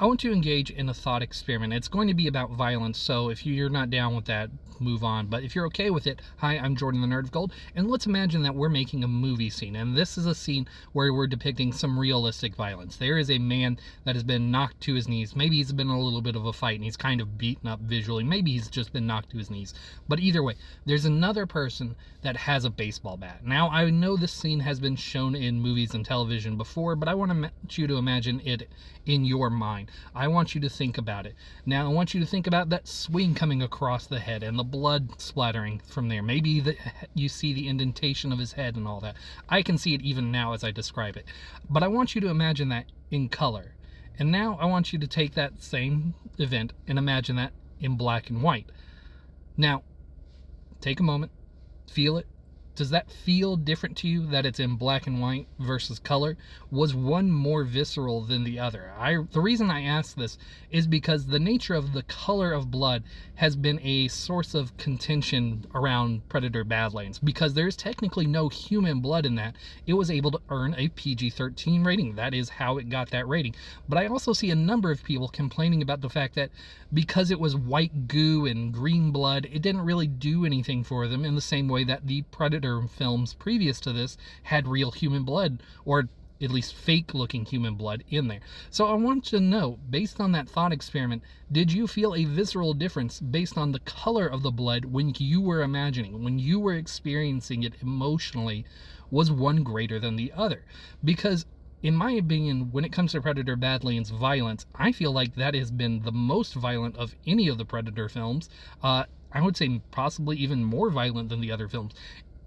I want to engage in a thought experiment. It's going to be about violence, so if you're not down with that, move on. But if you're okay with it, hi, I'm Jordan the Nerd of Gold, and let's imagine that we're making a movie scene, and this is a scene where we're depicting some realistic violence. There is a man that has been knocked to his knees. Maybe he's been in a little bit of a fight, and he's kind of beaten up visually. Maybe he's just been knocked to his knees. But either way, there's another person that has a baseball bat. Now, I know this scene has been shown in movies and television before, but I want you to imagine it in your mind. I want you to think about it. Now, I want you to think about that swing coming across the head and the blood splattering from there. Maybe you see the indentation of his head and all that. I can see it even now as I describe it. But I want you to imagine that in color. And now I want you to take that same event and imagine that in black and white. Now, take a moment, feel it. Does that feel different to you that it's in black and white versus color? Was one more visceral than the other? The reason I ask this is because the nature of the color of blood has been a source of contention around Predator Badlands, because there's technically no human blood in that. It was able to earn a PG-13 rating. That is how it got that rating. But I also see a number of people complaining about the fact that because it was white goo and green blood, it didn't really do anything for them in the same way that the Predator films previous to this had real human blood, or at least fake looking human blood in there. So I want to know, based on that thought experiment, did you feel a visceral difference based on the color of the blood when you were imagining, when you were experiencing it emotionally? Was one greater than the other? Because in my opinion, when it comes to Predator Badlands violence, I feel like that has been the most violent of any of the Predator films. I would say possibly even more violent than the other films.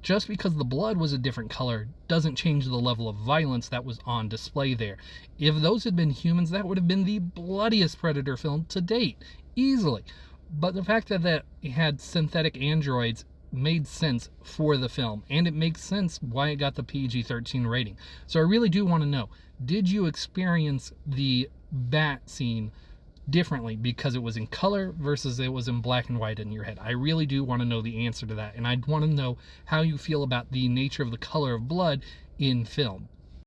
Just because the blood was a different color doesn't change the level of violence that was on display there. If those had been humans, that would have been the bloodiest Predator film to date, easily. But the fact that it had synthetic androids made sense for the film, and it makes sense why it got the PG-13 rating. So I really do want to know, did you experience the bat scene differently because it was in color versus it was in black and white in your head? I really do want to know the answer to that, and I want to know how you feel about the nature of the color of blood in film.